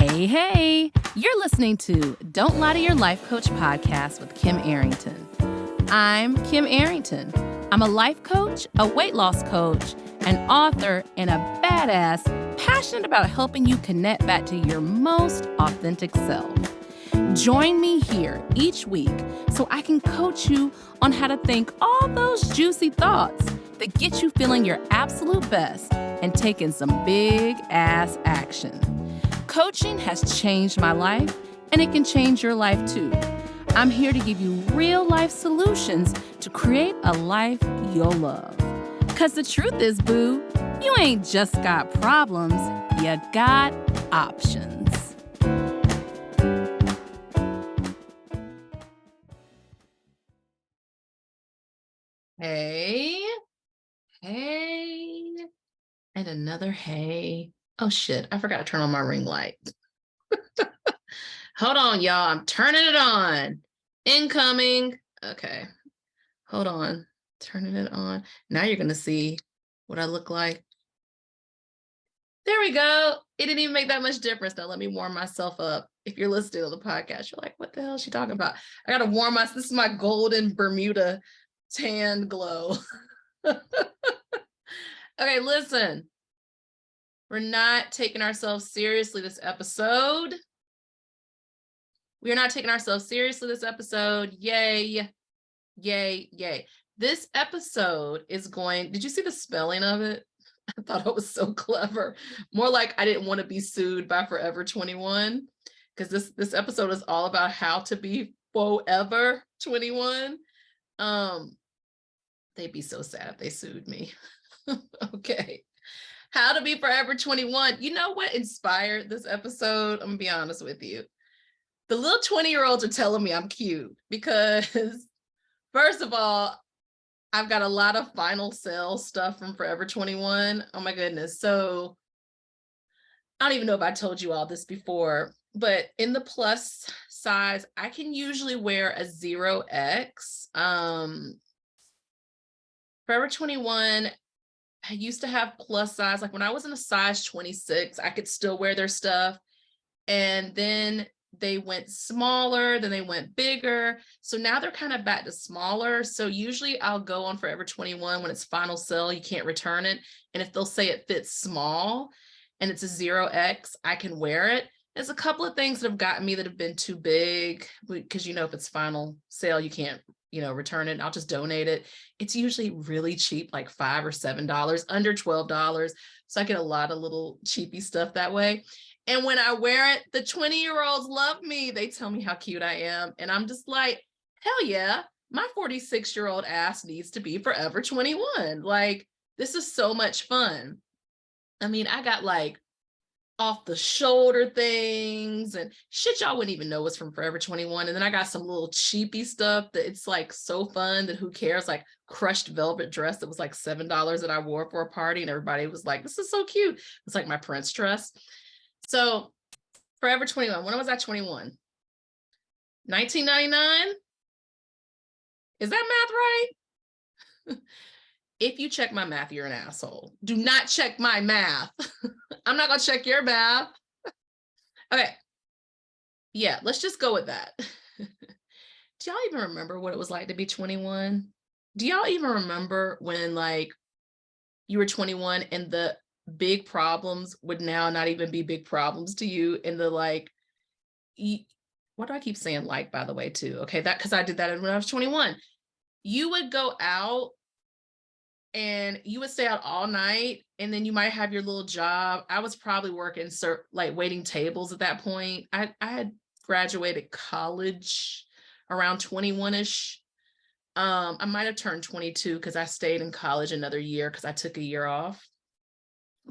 Hey, you're listening to Don't Lie to Your Life Coach podcast with Kim Arrington. I'm Kim Arrington. I'm a life coach, a weight loss coach, an author, and a badass passionate about helping you connect back to your most authentic self. Join me here each week so I can coach you on how to think all those juicy thoughts that get you feeling your absolute best and taking some big ass action. Coaching has changed my life, and it can change your life too. I'm here to give you real life solutions to create a life you'll love. Because the truth is, boo, you ain't just got problems, you got options. Hey, and another hey. Oh shit, I forgot to turn on my ring light. Hold on, y'all. I'm turning it on. Incoming. Okay. Hold on. Turning it on. Now you're going to see what I look like. There we go. It didn't even make that much difference. Now let me warm myself up. If you're listening to the podcast, you're like, what the hell is she talking about? I got to warm myself. This is my golden Bermuda tan glow. Okay, listen. We're not taking ourselves seriously this episode. We are not taking ourselves seriously this episode. Yay, yay, yay. This episode is going, did you see the spelling of it? I thought it was so clever. More like I didn't want to be sued by Forever 21, because this episode is all about how to be forever 21. They'd be so sad if they sued me. Okay. How to be forever 21. You know what inspired this episode? I'm gonna be honest with you. The little 20-year-olds are telling me I'm cute because, first of all, I've got a lot of final sale stuff from Forever 21. Oh my goodness. So I don't even know if I told you all this before, but in the plus size, I can usually wear a 0X. Forever 21, I used to have plus size. Like when I was in a size 26, I could still wear their stuff. And then they went smaller, then they went bigger. So now they're kind of back to smaller. So usually I'll go on Forever 21 when it's final sale, you can't return it. And if they'll say it fits small and it's a 0X, I can wear it. There's a couple of things that have gotten me that have been too big because, you know, if it's final sale, you can't, return it. I'll just donate it. It's usually really cheap, like $5 or $7, under $12. So I get a lot of little cheapy stuff that way. And when I wear it, the 20-year-olds love me. They tell me how cute I am. And I'm just like, hell yeah, my 46-year-old ass needs to be forever 21. Like, this is so much fun. I mean, I got like off the shoulder things and shit y'all wouldn't even know was from Forever 21. And then I got some little cheapy stuff that it's like so fun that who cares, like crushed velvet dress that was like $7 that I wore for a party and everybody was like, this is so cute. It's like my Prince dress. So Forever 21, when was I 21? 1999? Is that math right? If you check my math, you're an asshole. Do not check my math. I'm not going to check your math. Okay. Yeah, let's just go with that. Do y'all even remember what it was like to be 21? Do y'all even remember when like you were 21 and the big problems would now not even be big problems to you? And the like, what do I keep saying like, by the way, too? Okay, that because I did that when I was 21. You would go out and you would stay out all night and then you might have your little job. I was probably working like waiting tables at that point. I had graduated college around 21-ish. I might have turned 22 because I stayed in college another year because I took a year off.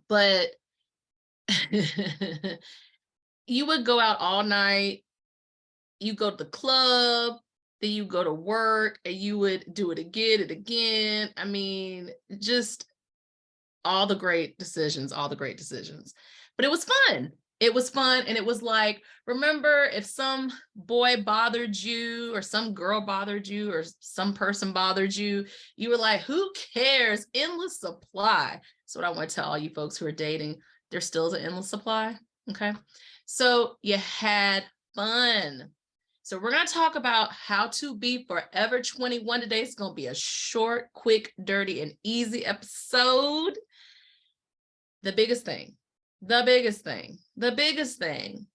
But you would go out all night, you go to the club, then you go to work and you would do it again and again. I mean, just all the great decisions. But it was fun. It was fun. And it was like, remember, if some boy bothered you or some girl bothered you or some person bothered you, you were like, who cares? Endless supply. That's what I want to tell all you folks who are dating. There still is an endless supply. Okay. So you had fun. So we're going to talk about how to be forever 21 today. It's going to be a short, quick, dirty, and easy episode. The biggest thing, the biggest thing, the biggest thing,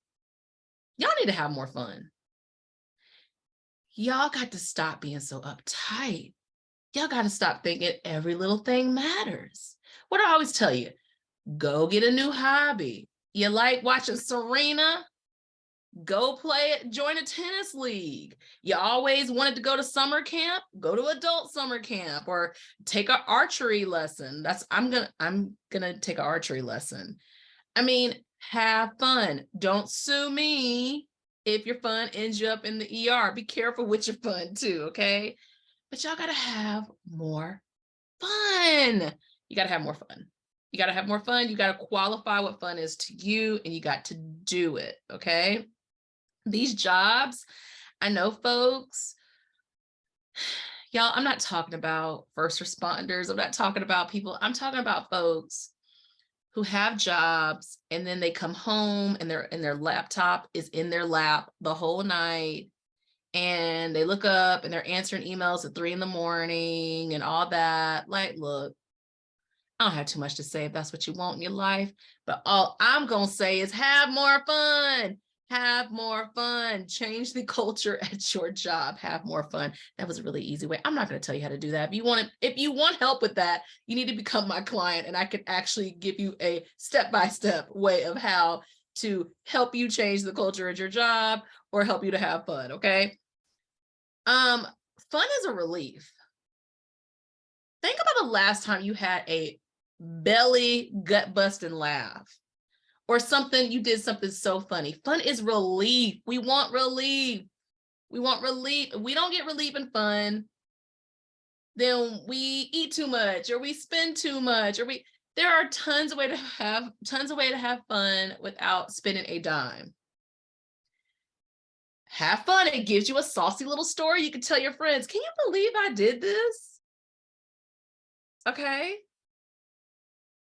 y'all need to have more fun. Y'all got to stop being so uptight. Y'all got to stop thinking every little thing matters. What do I always tell you? Go get a new hobby. You like watching Serena? Go play it, join a tennis league. You always wanted to go to summer camp? Go to adult summer camp or take an archery lesson. I'm gonna take an archery lesson. I mean, have fun. Don't sue me if your fun ends you up in the ER. Be careful with your fun too, okay? But y'all gotta have more fun. You gotta have more fun. You gotta have more fun. You gotta qualify what fun is to you, and you got to do it, okay? These jobs, I know folks, y'all, I'm not talking about first responders. I'm not talking about people. I'm talking about folks who have jobs and then they come home and their laptop is in their lap the whole night. And they look up and they're answering emails at 3 a.m. and all that. Like, look, I don't have too much to say if that's what you want in your life, but all I'm going to say is have more fun. Have more fun. Change the culture at your job. Have more fun. That was a really easy way. I'm not going to tell you how to do that. If you want help with that, you need to become my client, and I can actually give you a step-by-step way of how to help you change the culture at your job or help you to have fun. Okay. Fun is a relief. Think about the last time you had a belly gut-busting laugh. Or you did something so funny. Fun is relief. We want relief. We want relief. If we don't get relief and fun, then we eat too much or we spend too much there are tons of ways to have fun without spending a dime. Have fun. It gives you a saucy little story you can tell your friends. Can you believe I did this? Okay.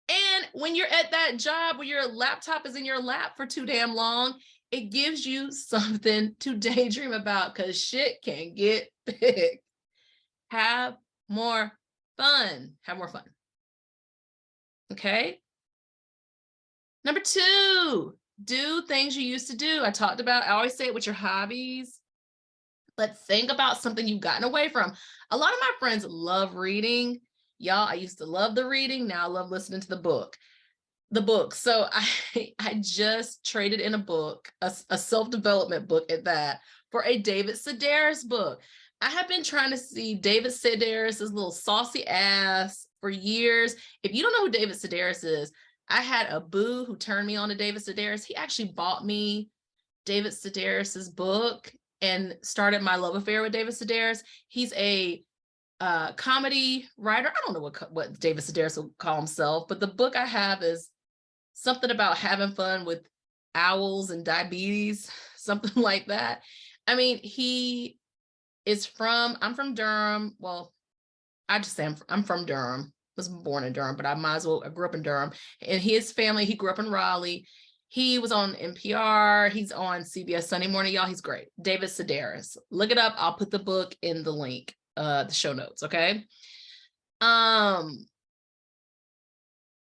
And when you're at that job where your laptop is in your lap for too damn long, it gives you something to daydream about because shit can get big. Have more fun. Have more fun. Okay. Number 2, do things you used to do. I always say it with your hobbies. But think about something you've gotten away from. A lot of my friends love reading. Y'all, I used to love the reading. Now I love listening to the book. So I just traded in a book, a self-development book at that, for a David Sedaris book. I have been trying to see David Sedaris' little saucy ass for years. If you don't know who David Sedaris is, I had a boo who turned me on to David Sedaris. He actually bought me David Sedaris' book and started my love affair with David Sedaris. He's a comedy writer. I don't know what David Sedaris will call himself, but the book I have is something about having fun with owls and diabetes, something like that. I mean, I'm from Durham. Well, I just say I'm from Durham. I was born in Durham, but I grew up in Durham. And his family, he grew up in Raleigh. He was on NPR. He's on CBS Sunday Morning. Y'all, he's great. David Sedaris. Look it up. I'll put the book in the link, the show notes, okay?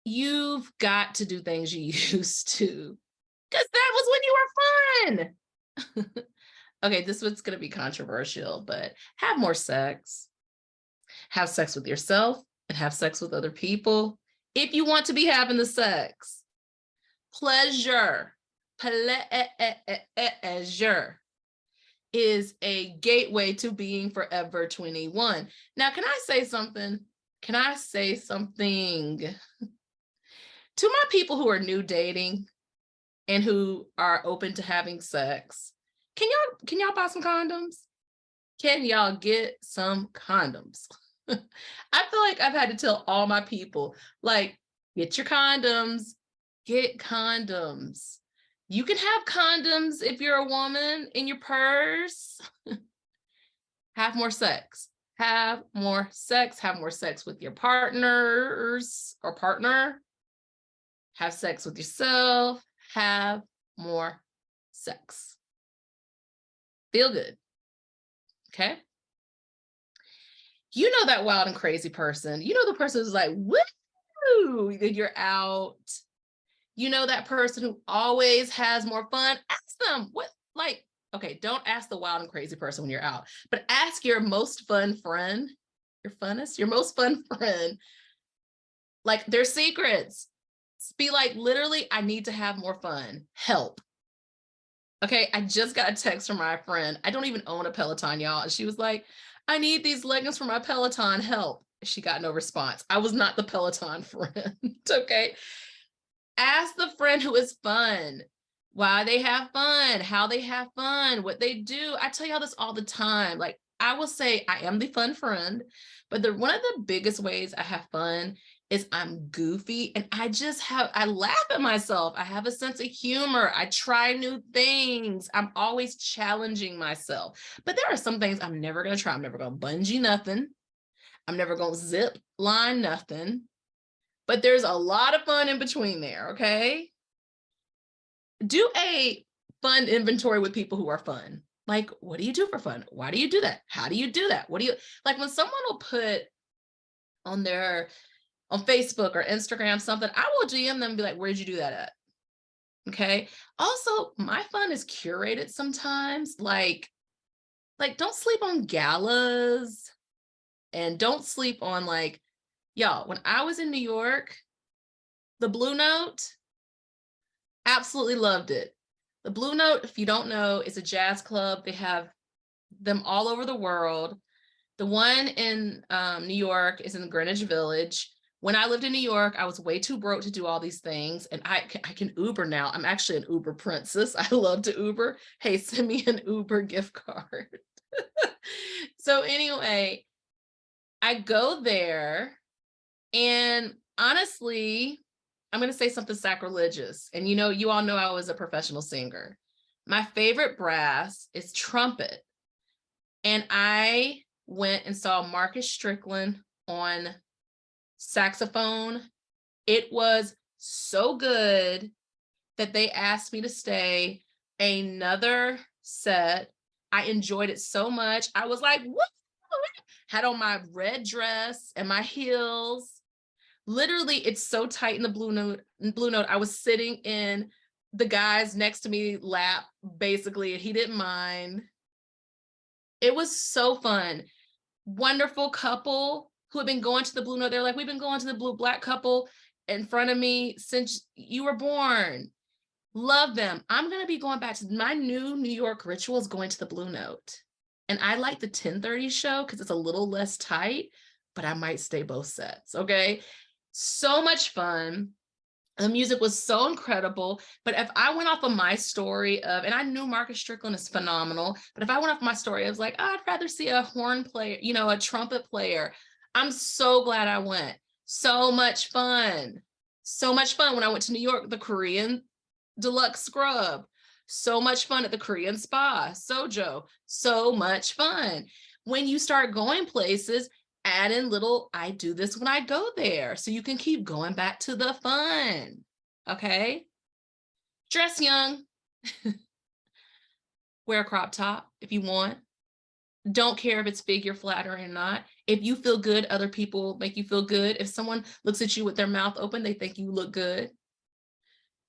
You've got to do things you used to, because that was when you were fun. Okay, this one's going to be controversial, but have more sex. Have sex with yourself and have sex with other people if you want to be having the sex. Pleasure is a gateway to being forever 21. Now, can I say something? To my people who are new dating and who are open to having sex, can y'all buy some condoms? Can y'all get some condoms? I feel like I've had to tell all my people, like, get your condoms, get condoms. You can have condoms if you're a woman in your purse. Have more sex. Have more sex. Have more sex with your partners or partner. Have sex with yourself. have more sex. Feel good. Okay. You know that wild and crazy person. You know the person who's like, woo, you're out. You know that person who always has more fun. Ask them what, like, okay, don't ask the wild and crazy person when you're out, but ask your most fun friend, your most fun friend, like their secrets. Be like, literally, I need to have more fun. Help. Okay, I just got a text from my friend. I don't even own a Peloton, y'all. She was like, I need these leggings for my Peloton. Help. She got no response. I was not the Peloton friend. Okay. Ask the friend who is fun, why they have fun, how they have fun, what they do. I tell y'all this all the time. Like, I will say I am the fun friend, but one of the biggest ways I have fun is I'm goofy and I laugh at myself. I have a sense of humor. I try new things. I'm always challenging myself. But there are some things I'm never going to try. I'm never going to bungee nothing. I'm never going to zip line nothing. But there's a lot of fun in between there, okay? Do a fun inventory with people who are fun. Like, what do you do for fun? Why do you do that? How do you do that? What do you, like when someone will put on Facebook or Instagram something, I will DM them and be like, where'd you do that at? Okay. Also, my fun is curated sometimes. Like don't sleep on galas and don't sleep on like, y'all, when I was in New York, the Blue Note, absolutely loved it. The Blue Note, if you don't know, is a jazz club. They have them all over the world. The one in New York is in Greenwich Village. When I lived in New York, I was way too broke to do all these things. And I can Uber now. I'm actually an Uber princess. I love to Uber. Hey, send me an Uber gift card. So anyway, I go there and honestly, I'm going to say something sacrilegious. And you all know I was a professional singer. My favorite brass is trumpet. And I went and saw Marcus Strickland on saxophone. It was so good that they asked me to stay another set. I enjoyed it so much. I was like, what? Had on my red dress and my heels. Literally, it's so tight in the Blue Note. I was sitting in the guy's next to me lap, basically, and he didn't mind. It was so fun. Wonderful couple who had been going to the Blue Note. They're like, we've been going to the Black couple in front of me since you were born. Love them. I'm going to be going back to my new New York ritual is going to the Blue Note. And I like the 10:30 show because it's a little less tight, but I might stay both sets. Okay. So much fun. The music was so incredible. But if I went off of my story of, and I knew Marcus Strickland is phenomenal, but if I went off my story, I was like, oh, I'd rather see a horn player, a trumpet player. I'm so glad I went. So much fun. So much fun when I went to New York, the Korean deluxe scrub. So much fun at the Korean spa, Sojo. So much fun. When you start going places, add in little, I do this when I go there. So you can keep going back to the fun. Okay. Dress young. Wear a crop top if you want. Don't care if it's figure flattering or not. If you feel good, other people make you feel good. If someone looks at you with their mouth open, they think you look good.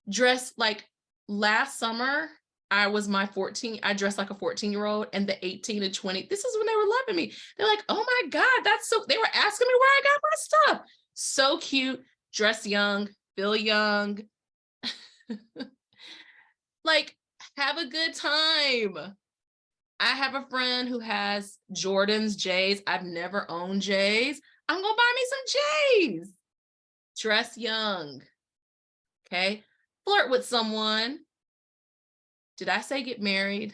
Dress like last summer, I dressed like a 14-year-old, and the 18 to 20, this is when they were loving me. They're like, oh my God, they were asking me where I got my stuff. So cute, dress young, feel young. Like, have a good time. I have a friend who has Jordans, J's. I've never owned J's. I'm gonna buy me some J's. Dress young, okay? Flirt with someone. Did I say get married?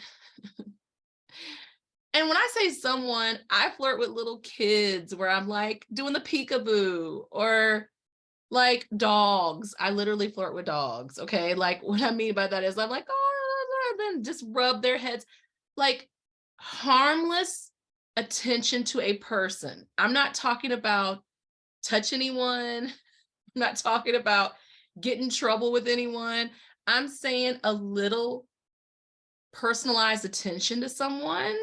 And when I say someone, I flirt with little kids where I'm like doing the peekaboo, or like dogs. I literally flirt with dogs. Okay. Like what I mean by that is I'm like, oh, then just rub their heads, like harmless attention to a person. I'm not talking about touch anyone. I'm not talking about get in trouble with anyone. I'm saying a little personalized attention to someone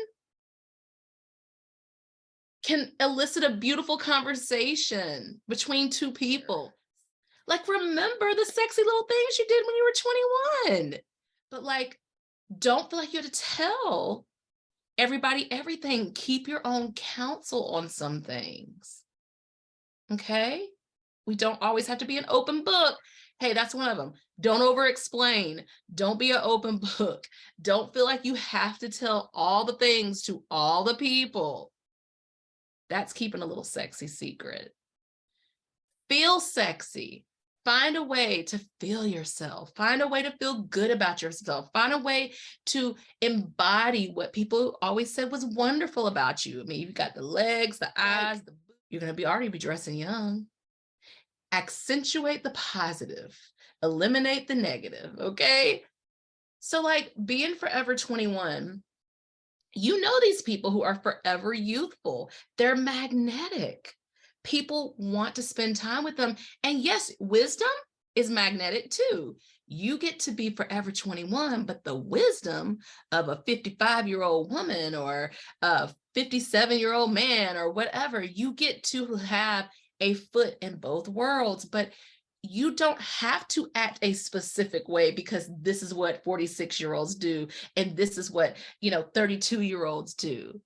can elicit a beautiful conversation between two people. Like, remember the sexy little things you did when you were 21. But like, don't feel like you have to tell everybody everything. Keep your own counsel on some things. Okay? We don't always have to be an open book. Hey, that's one of them. Don't over explain. Don't be an open book. Don't feel like you have to tell all the things to all the people. That's keeping a little sexy secret. Feel sexy. Find a way to feel yourself. Find a way to feel good about yourself. Find a way to embody what people always said was wonderful about you. I mean, you've got the legs, the eyes, you're going to already be dressing young. Accentuate the positive, eliminate the negative, okay? So like being forever 21, you know these people who are forever youthful. They're magnetic. People want to spend time with them. And yes, wisdom is magnetic too. You get to be forever 21, but the wisdom of a 55-year-old woman or a 57-year-old man or whatever, you get to have a foot in both worlds. But you don't have to act a specific way because this is what 46-year-olds do. And this is what, 32-year-olds do.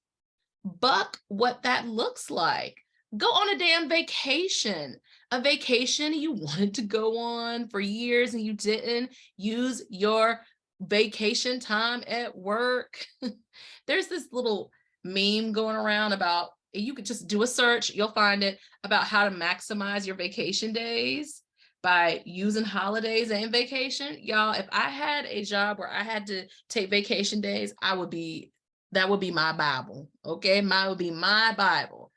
Buck what that looks like. Go on a damn vacation. A vacation you wanted to go on for years and you didn't. Use your vacation time at work. There's this little meme going around about, you could just do a search, you'll find it, about how to maximize your vacation days by using holidays and vacation. Y'all, if I had a job where I had to take vacation days, that would be my Bible, okay? Mine would be my Bible.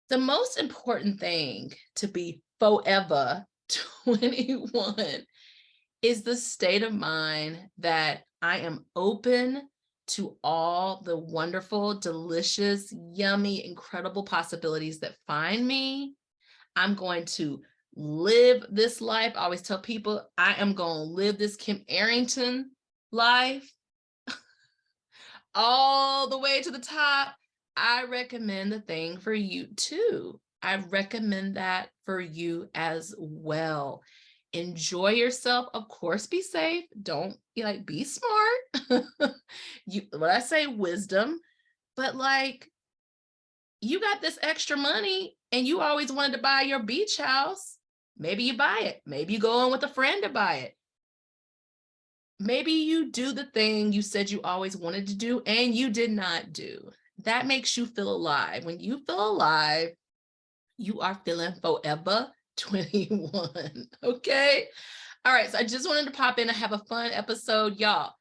The most important thing to be forever 21 is the state of mind that I am open to all the wonderful, delicious, yummy, incredible possibilities that find me. I'm going to live this life. I always tell people I am going to live this Kim Arrington life all the way to the top. I recommend the thing for you too. I recommend that for you as well. Enjoy yourself. Of course, be safe. Don't be smart. What I say, wisdom, but you got this extra money and you always wanted to buy your beach house. Maybe you buy it. Maybe you go in with a friend to buy it. Maybe you do the thing you said you always wanted to do and you did not do. That makes you feel alive. When you feel alive, you are feeling forever 21. Okay. All right. So I just wanted to pop in and have a fun episode. Y'all,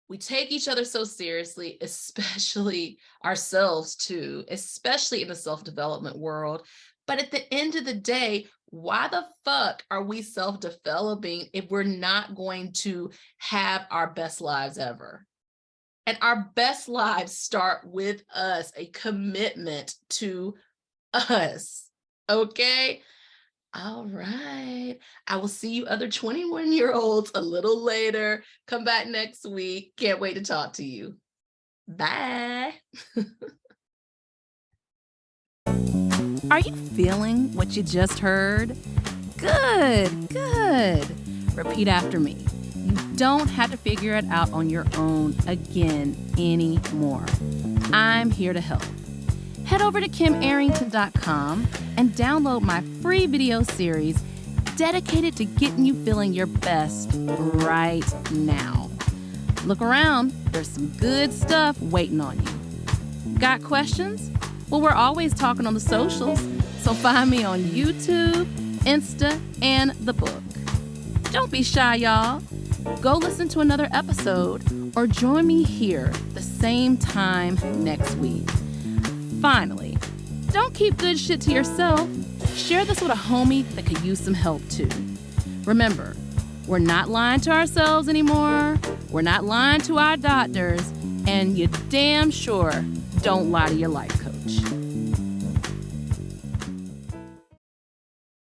we take each other so seriously, especially ourselves too, especially in the self-development world. But at the end of the day, why the fuck are we self-developing if we're not going to have our best lives ever? And our best lives start with us, a commitment to us. Okay. All right. I will see you other 21-year-olds a little later. Come back next week. Can't wait to talk to you. Bye. Are you feeling what you just heard? Good, good. Repeat after me. You don't have to figure it out on your own again anymore. I'm here to help. Head over to kimarrington.com and download my free video series dedicated to getting you feeling your best right now. Look around, there's some good stuff waiting on you. Got questions? Well, we're always talking on the socials, so find me on YouTube, Insta, and the book. Don't be shy, y'all. Go listen to another episode or join me here the same time next week. Finally, don't keep good shit to yourself. Share this with a homie that could use some help too. Remember, we're not lying to ourselves anymore. We're not lying to our doctors. And you damn sure don't lie to your life coach.